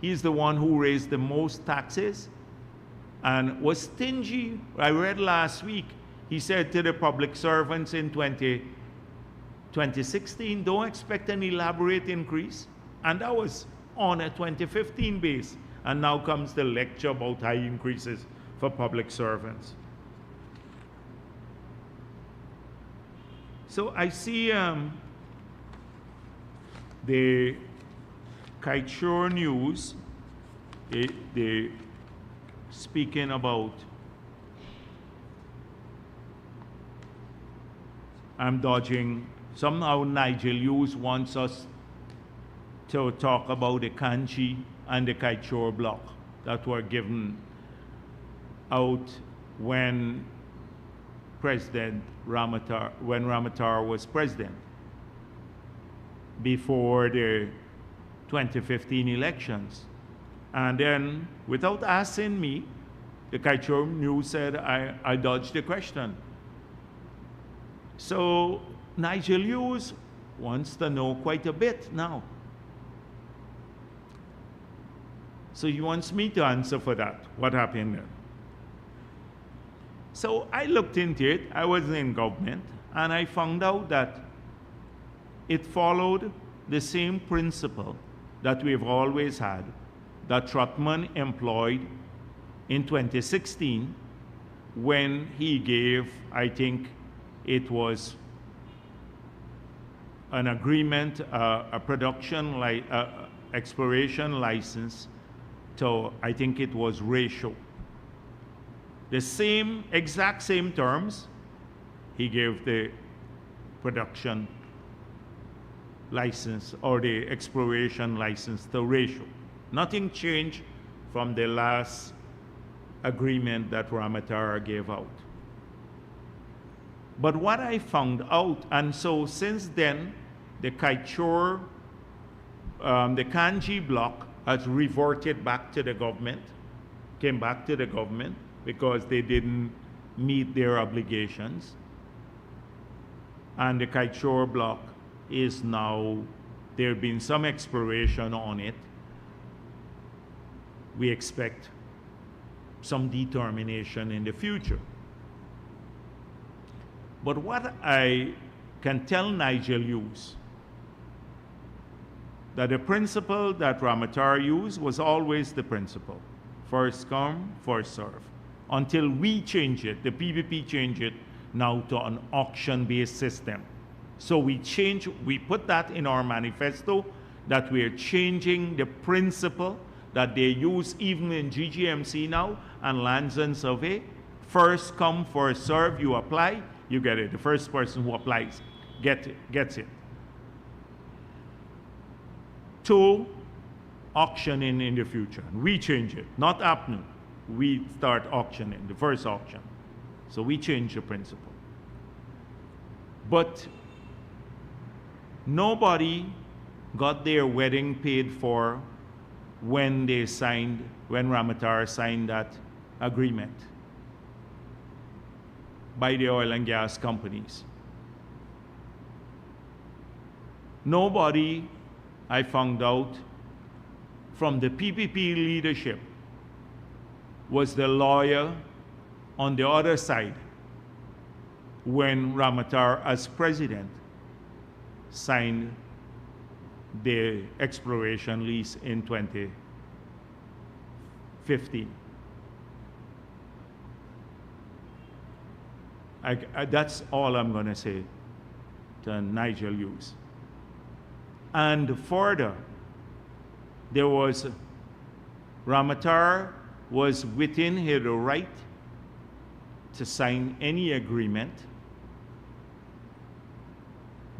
He's the one who raised the most taxes and was stingy. I read last week, he said to the public servants in 2016, don't expect an elaborate increase. And that was on a 2015 base. And now comes the lecture about high increases for public servants. So I see the Kaichur News, they speaking about, I'm dodging, somehow Nigel Hughes wants us to talk about the Kanchi and the Kaichur block that were given out when Ramatar was president, before the 2015 elections. And then, without asking me, the Kaichur News said I dodged the question. So Nigel Hughes wants to know quite a bit now. So he wants me to answer for that, what happened there. So I looked into it, I was in government, and I found out that it followed the same principle that we've always had, that Trotman employed in 2016 when he gave, I think it was an agreement, a production, exploration license to, I think it was Ratio. The same, exact same terms, he gave the production license or the exploration license to Ratio. Nothing changed from the last agreement that Ramatar gave out. But what I found out, and so since then, the Kaichur, the Kanji block has reverted back to the government, came back to the government because they didn't meet their obligations. And the Kaichur block is now, there have been some exploration on it. We expect some determination in the future. But what I can tell Nigel Hughes, that the principle that Ramatar used was always the principle. First come, first serve. Until we change it, the PPP change it now to an auction-based system. So we put that in our manifesto, that we're changing the principle that they use even in GGMC now and Lands and Survey. First come, first serve, you apply, you get it. The first person who applies gets it. 2, auctioning in the future. We change it, not APNU. We start auctioning, the first auction. So we change the principle. But nobody got their wedding paid for when Ramatar signed that agreement by the oil and gas companies. Nobody, I found out, from the PPP leadership was the lawyer on the other side when Ramatar, as president, signed the exploration lease in 2015. That's all I'm going to say to Nigel Hughes. And further, there was, Ramatar was within his right to sign any agreement,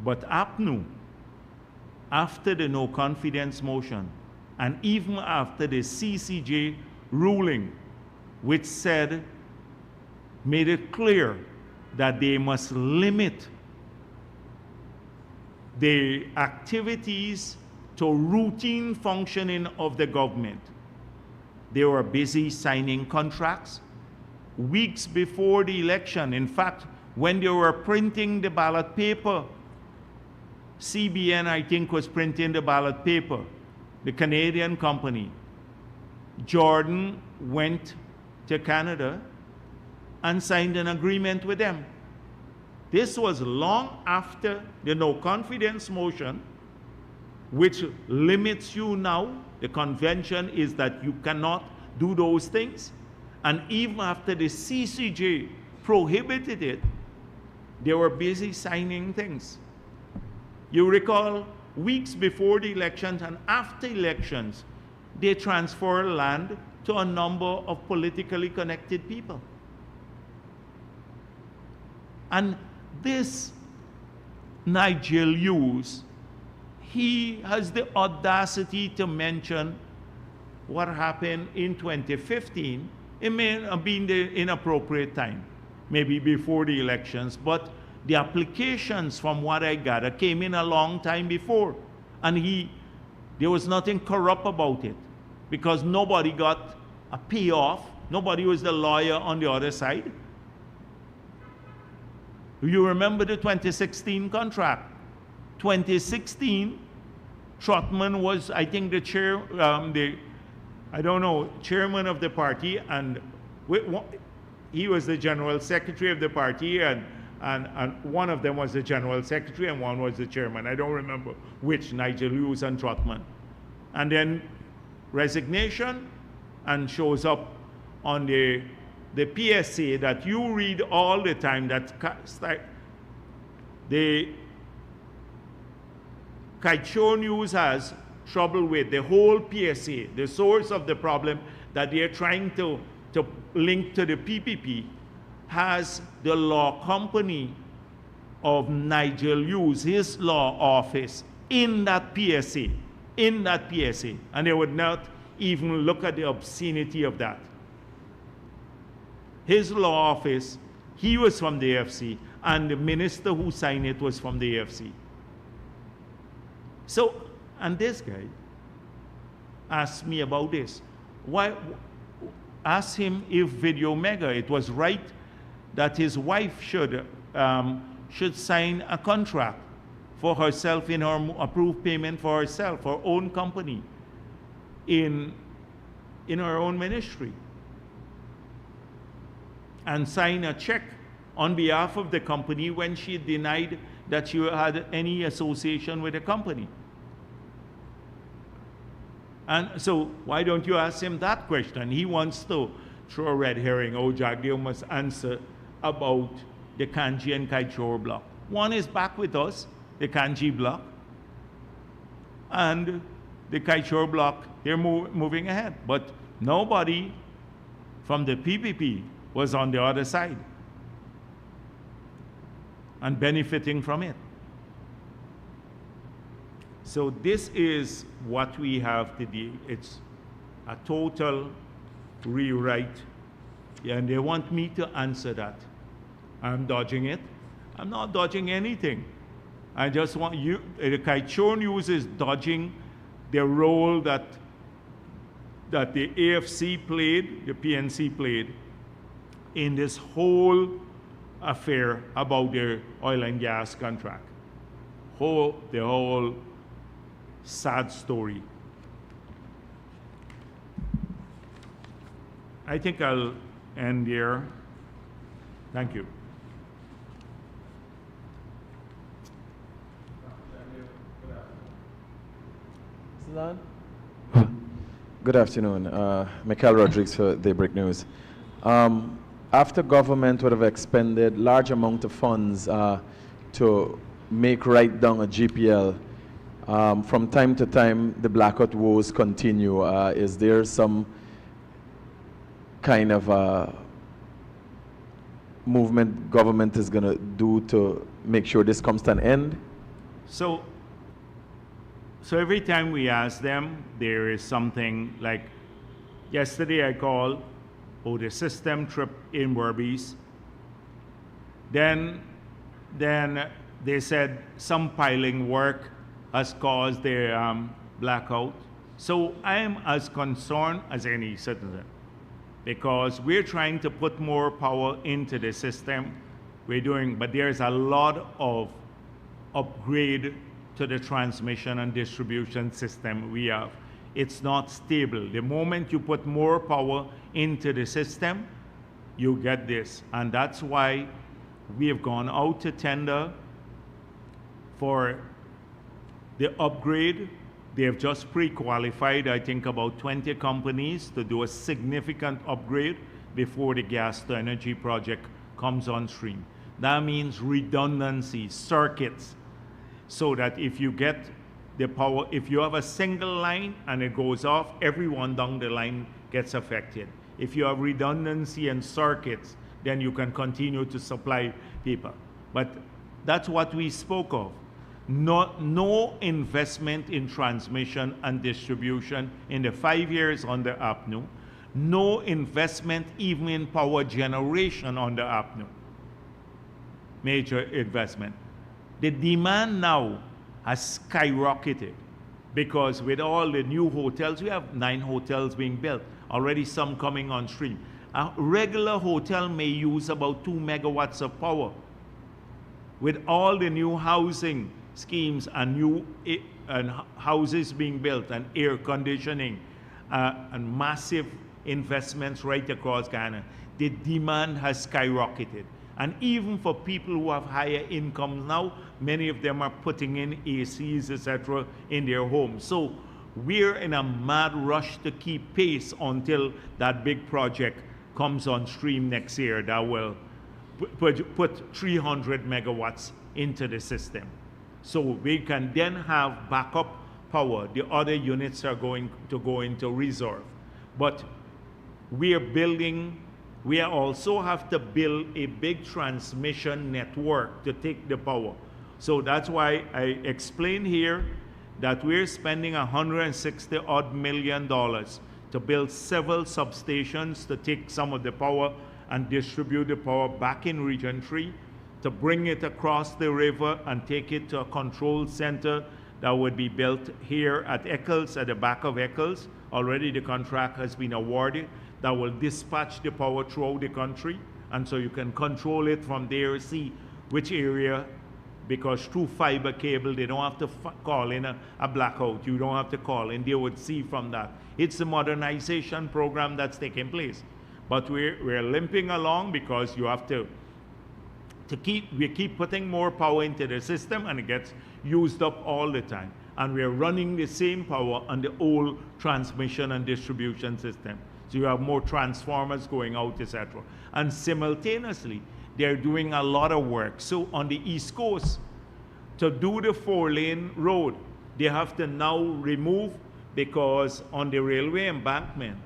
but APNU, after the no confidence motion, and even after the CCJ ruling, which made it clear that they must limit the activities to routine functioning of the government. They were busy signing contracts weeks before the election. In fact, when they were printing the ballot paper, CBN, I think, was printing the ballot paper, the Canadian company, Jordan went to Canada and signed an agreement with them. This was long after the no confidence motion, which limits you now. The convention is that you cannot do those things. And even after the CCJ prohibited it, they were busy signing things. You recall, weeks before the elections and after elections, they transfer land to a number of politically connected people. And this Nigel Hughes, he has the audacity to mention what happened in 2015. It may have been the inappropriate time, maybe before the elections, but the applications, from what I gather, came in a long time before. And there was nothing corrupt about it, because nobody got a payoff. Nobody was the lawyer on the other side. You remember the 2016 contract. 2016, Trotman was, I think, the chairman of the party, and he was the general secretary of the party, and one of them was the general secretary and one was the chairman. I don't remember which, Nigel Hughes and Trotman. And then resignation, and shows up on the PSA that you read all the time, that the Kaichor News has trouble with. The whole PSA, the source of the problem that they're trying to link to the PPP, has the law company of Nigel Hughes, his law office, in that PSA, and they would not even look at the obscenity of that. His law office, he was from the AFC, and the minister who signed it was from the AFC. So, and this guy asked me about this. Ask him if Video Mega, it was right that his wife should sign a contract for herself in her approved payment for herself, her own company, in her own ministry, and sign a check on behalf of the company when she denied that she had any association with the company. And so why don't you ask him that question? He wants to throw a red herring. Oh, Jagdeo must answer about the Kanji and Kaichor block. One is back with us, the Kanji block, and the Kaichor block, they're moving ahead. But nobody from the PPP was on the other side and benefiting from it. So this is what we have to do. It's a total rewrite, and they want me to answer that. I'm dodging it. I'm not dodging anything. I just want you, the Kaichor News is dodging the role that the AFC played, the PNC played, in this whole affair about their oil and gas contract. The whole sad story. I think I'll end there. Thank you. Good afternoon. Michael Rodriguez for Daybreak News. After government would have expended large amount of funds to make right down a GPL, from time to time the blackout woes continue. Is there some kind of movement government is going to do to make sure this comes to an end? So every time we ask them, there is something like, yesterday I called, the system trip in Berbice. Then they said some piling work has caused their blackout. So I am as concerned as any citizen, because we're trying to put more power into the system. But there's a lot of upgrade to the transmission and distribution system we have it's not stable. The moment you put more power into the system, you get this. And that's why we have gone out to tender for the upgrade. They have just pre-qualified, I think, about 20 companies to do a significant upgrade before the gas to energy project comes on stream. That means redundancy, circuits, so that if you get the power, if you have a single line and it goes off, everyone down the line gets affected. If you have redundancy and circuits, then you can continue to supply people. But that's what we spoke of. No investment in transmission and distribution in the 5 years under APNU. No investment even in power generation under APNU. Major investment. The demand now has skyrocketed because with all the new hotels, we have 9 hotels being built, already some coming on stream. A regular hotel may use about 2 megawatts of power. With all the new housing schemes and new houses being built and air conditioning and massive investments right across Ghana, the demand has skyrocketed. And even for people who have higher incomes now, many of them are putting in ACs, etc., in their homes. So we're in a mad rush to keep pace until that big project comes on stream next year that will put 300 megawatts into the system. So we can then have backup power. The other units are going to go into reserve. But we also have to build a big transmission network to take the power. So that's why I explained here that we're spending $160 million to build several substations to take some of the power and distribute the power back in Region 3, to bring it across the river and take it to a control center that would be built here at Eccles, at the back of Eccles. Already the contract has been awarded, that will dispatch the power throughout the country, and so you can control it from there, see which area, because through fiber cable, they don't have to call in a blackout. You don't have to call in, they would see from that. It's a modernization program that's taking place. But we're limping along because you have we keep putting more power into the system and it gets used up all the time. And we're running the same power on the old transmission and distribution system. So you have more transformers going out, etc. And simultaneously, they're doing a lot of work. So on the East Coast, to do the 4-lane road, they have to now remove, because on the railway embankment,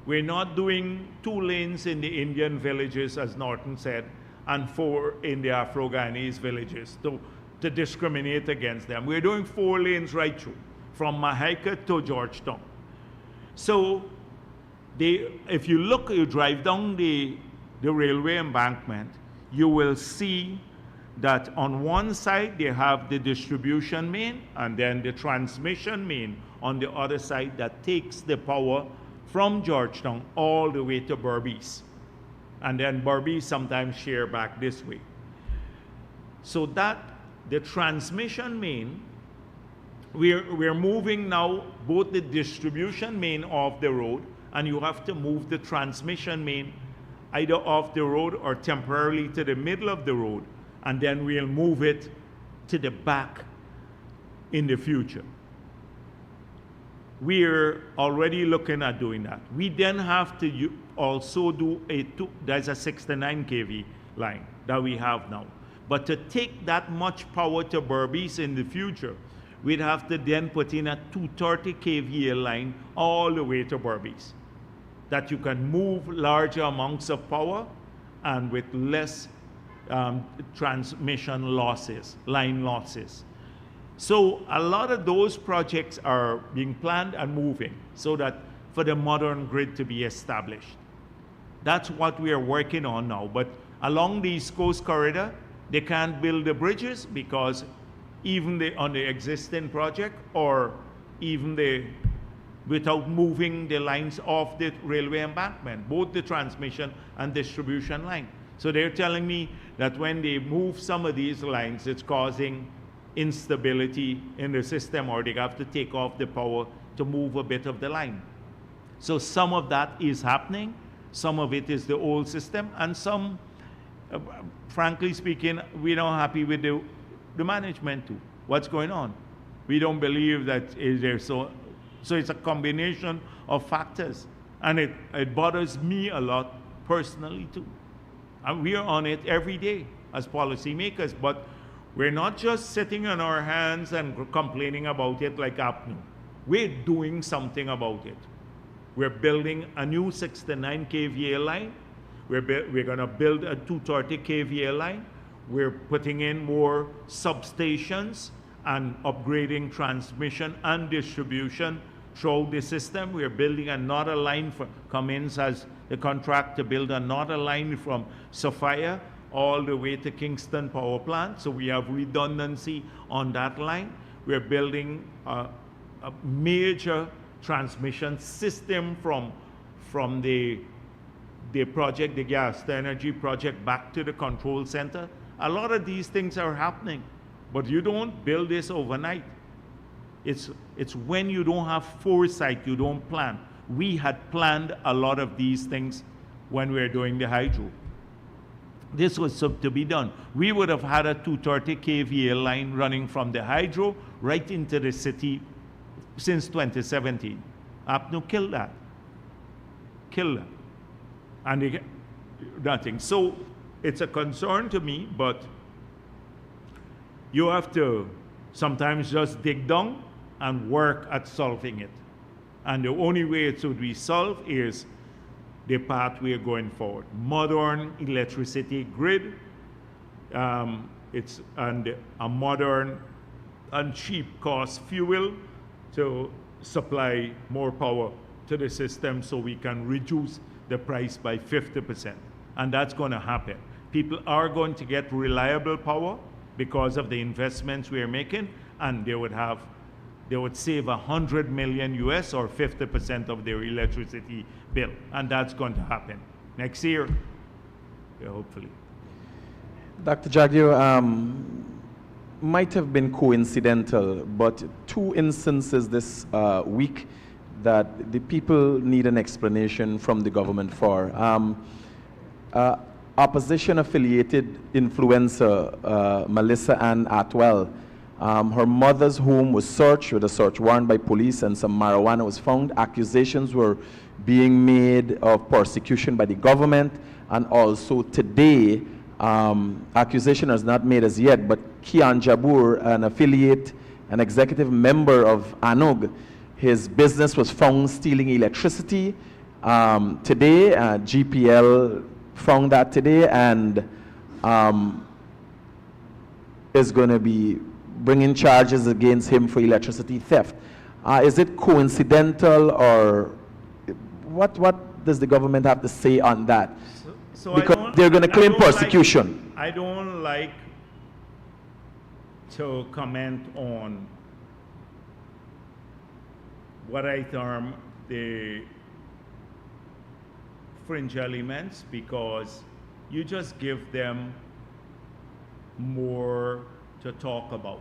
we're not doing 2 lanes in the Indian villages, as Norton said, and 4 in the Afro-Guyanese villages to discriminate against them. We're doing 4 lanes right through, from Mahaica to Georgetown. So if you drive down the railway embankment, you will see that on one side they have the distribution main and then the transmission main on the other side that takes the power from Georgetown all the way to Berbice. And then Berbice sometimes share back this way. So that the transmission main, we're moving now both the distribution main off the road, and you have to move the transmission main either off the road or temporarily to the middle of the road, and then we'll move it to the back in the future. We're already looking at doing that. We then have to also do there's a 69 kV line that we have now. But to take that much power to Berbice in the future, we'd have to then put in a 230 kVA line all the way to Berbice, that you can move larger amounts of power and with less transmission losses, line losses. So a lot of those projects are being planned and moving so that for the modern grid to be established. That's what we are working on now. But along the East Coast corridor, they can't build the bridges because even on the existing project, or even without moving the lines off the railway embankment, both the transmission and distribution line. So they're telling me that when they move some of these lines, it's causing instability in the system, or they have to take off the power to move a bit of the line. So some of that is happening, some of it is the old system, and some, frankly speaking, we're not happy with the management too. What's going on? We don't believe that there's so it's a combination of factors, and it bothers me a lot personally too. And we are on it every day as policymakers, but we're not just sitting on our hands and complaining about it like APNU. We're doing something about it. We're building a new 69 kVA line. We're going to build a 230 kVA line. We're putting in more substations and upgrading transmission and distribution throughout the system. We're building another line for Cummins has the contract to build another line from Sophia all the way to Kingston Power Plant. So we have redundancy on that line. We're building a major transmission system from the project, the gas to energy project, back to the control center. A lot of these things are happening, but you don't build this overnight. It's when you don't have foresight, you don't plan. We had planned a lot of these things when we were doing the hydro. This was to be done. We would have had a 230 kVA line running from the hydro right into the city since 2017. APNU killed that. Killed that. And nothing. So it's a concern to me, but you have to sometimes just dig down and work at solving it. And the only way it should be solved is the path we are going forward. Modern electricity grid, and a modern and cheap cost fuel to supply more power to the system so we can reduce the price by 50%. And that's going to happen. People are going to get reliable power because of the investments we are making, and they would save 100 million US or 50% of their electricity bill. And that's going to happen next year, hopefully. Dr. Jagdeo, might have been coincidental, but two instances this week that the people need an explanation from the government for. Opposition-affiliated influencer Melissa Ann Atwell, her mother's home was searched with a search warrant by police, and some marijuana was found. Accusations were being made of persecution by the government, and also today, accusation is not made as yet, but Kian Jabur, an affiliate, an executive member of ANUG, his business was found stealing electricity. Today, GPL found that today, and is going to be bringing charges against him for electricity theft. Is it coincidental, or what does the government have to say on that? So because they're going to claim persecution. I don't like to comment on what I term the fringe elements, because you just give them more to talk about.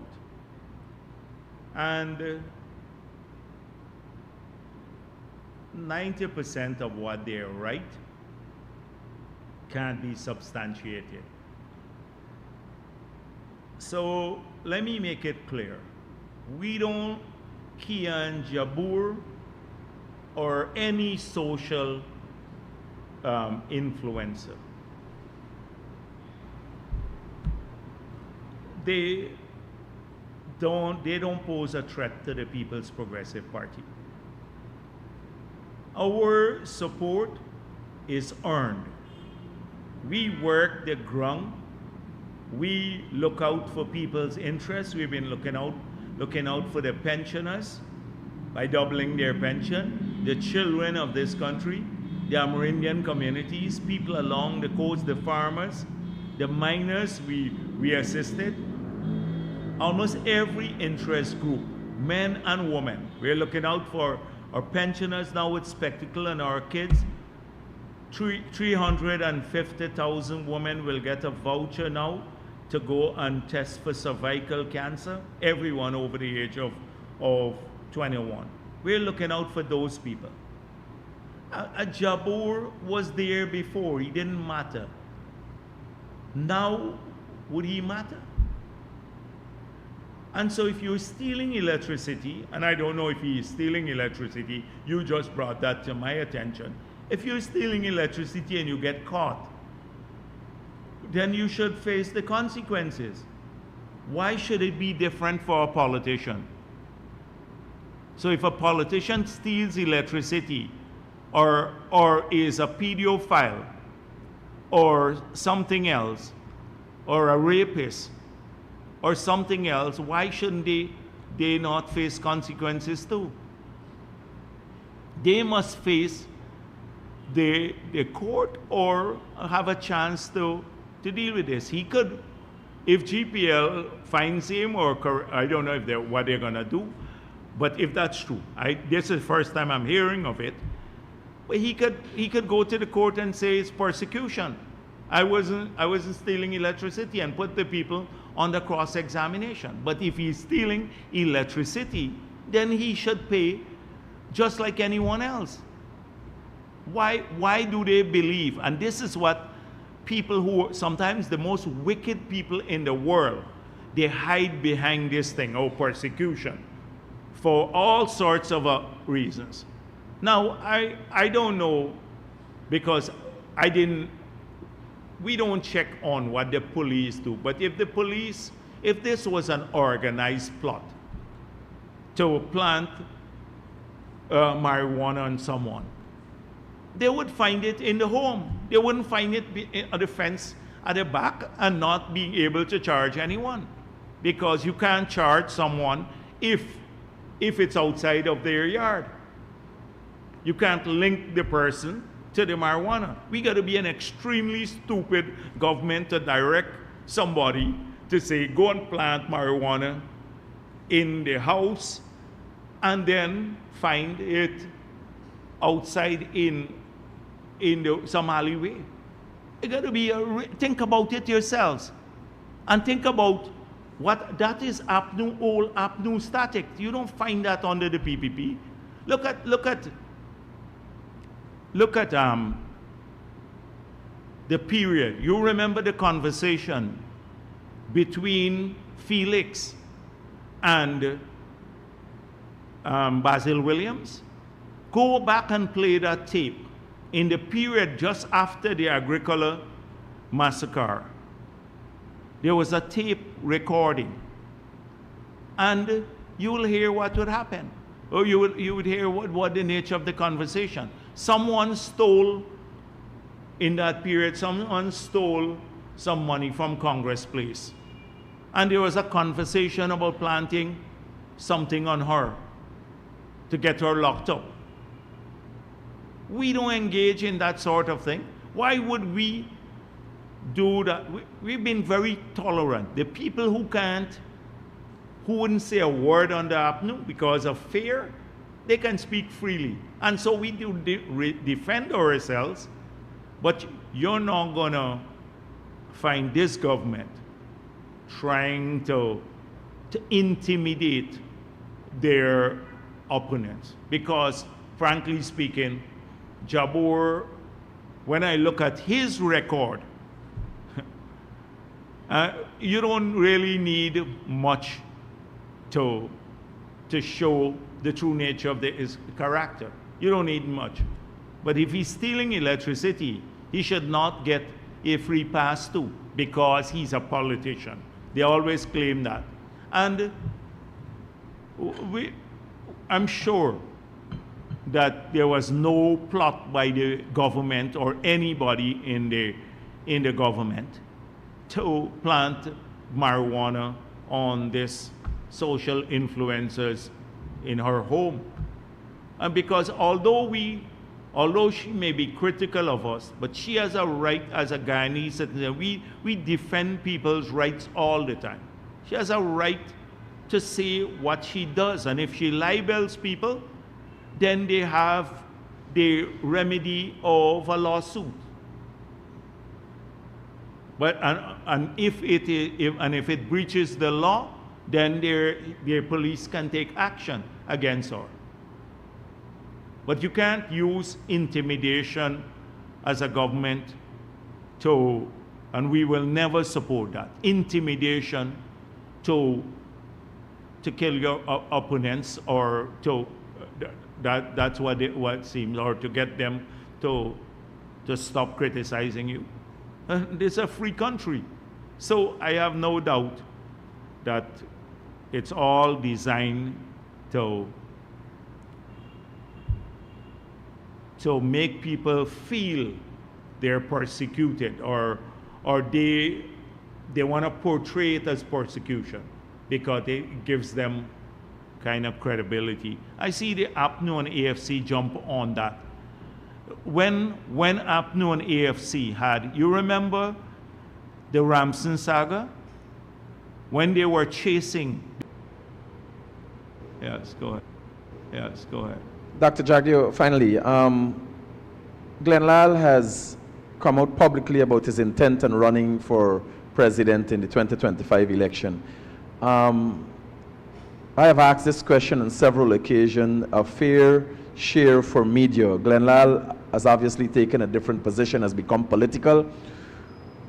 And 90% of what they write can't be substantiated. So let me make it clear. We don't Kian Jabur or any social influencer. They don't pose a threat to the People's Progressive Party. Our support is earned. We work the ground. We look out for people's interests. We've been looking out for the pensioners by doubling their pension, the children of this country, the Amerindian communities, people along the coast, the farmers, the miners we assisted. Almost every interest group, men and women. We're looking out for our pensioners now with spectacle, and our kids. 350,000 women will get a voucher now to go and test for cervical cancer, everyone over the age of 21. We're looking out for those people. Jabor was there before. He didn't matter. Now, would he matter? And so if you're stealing electricity, and I don't know if he is stealing electricity, you just brought that to my attention. If you're stealing electricity and you get caught, then you should face the consequences. Why should it be different for a politician? So if a politician steals electricity or is a pedophile or something else, or a rapist or something else, why shouldn't they not face consequences too? They must face the court or have a chance to deal with this. He could, if GPL finds him, or I don't know if what they're gonna do, but if that's true, this is the first time I'm hearing of it. But he could go to the court and say it's persecution. I wasn't stealing electricity, and put the people under cross-examination. But if he's stealing electricity, then he should pay just like anyone else. Why do they believe? And this is what people who sometimes the most wicked people in the world, they hide behind this thing, persecution, for all sorts of reasons. Now, I don't know, because we don't check on what the police do, but if this was an organized plot to plant marijuana on someone, they would find it in the home. They wouldn't find it at the fence at the back and not being able to charge anyone, because you can't charge someone if it's outside of their yard. You can't link the person to the marijuana. We got to be an extremely stupid government to direct somebody to say, go and plant marijuana in the house and then find it outside in some alleyway. You got to be think about it yourselves, and think about what that is. Old APNU static. You don't find that under the PPP. Look at the period. You remember the conversation between Felix and Basil Williams? Go back and play that tape in the period just after the Agricola massacre. There was a tape recording, and you will hear what would happen. Or you would hear what the nature of the conversation. Someone stole, in that period, someone stole some money from Congress Place. And there was a conversation about planting something on her to get her locked up. We don't engage in that sort of thing. Why would we do that? We've been very tolerant. The people who wouldn't say a word on the APNU because of fear, they can speak freely. And so we do defend ourselves, but you're not going to find this government trying to intimidate their opponents. Because, frankly speaking, Jabor, when I look at his record, you don't really need much to show the true nature of his character. You don't need much. But if he's stealing electricity, he should not get a free pass too, because he's a politician. They always claim that. And I'm sure that there was no plot by the government or anybody in the government to plant marijuana on this social influencers in her home. And because although she may be critical of us, but she has a right as a Guyanese citizen. We defend people's rights all the time. She has a right to say what she does, and if she libels people, then they have the remedy of a lawsuit. But if it breaches the law, then their police can take action against her. But you can't use intimidation as a government to, and we will never support that, intimidation to kill your opponents, or to, that's what it seems, or to get them to stop criticizing you. It's a free country. So I have no doubt that it's all designed to make people feel they're persecuted, or they want to portray it as persecution because it gives them kind of credibility. I see the APNU and AFC jump on that. When APNU and AFC had, you remember the Ramson saga? When they were chasing. Yes, go ahead. Yes, go ahead. Dr. Jagdeo, finally, Glenn Lal has come out publicly about his intent on running for president in the 2025 election. I have asked this question on several occasions. A fair share for media. Glenn Lal has obviously taken a different position, has become political.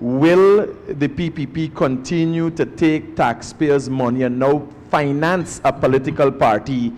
Will the PPP continue to take taxpayers' money and now finance a political party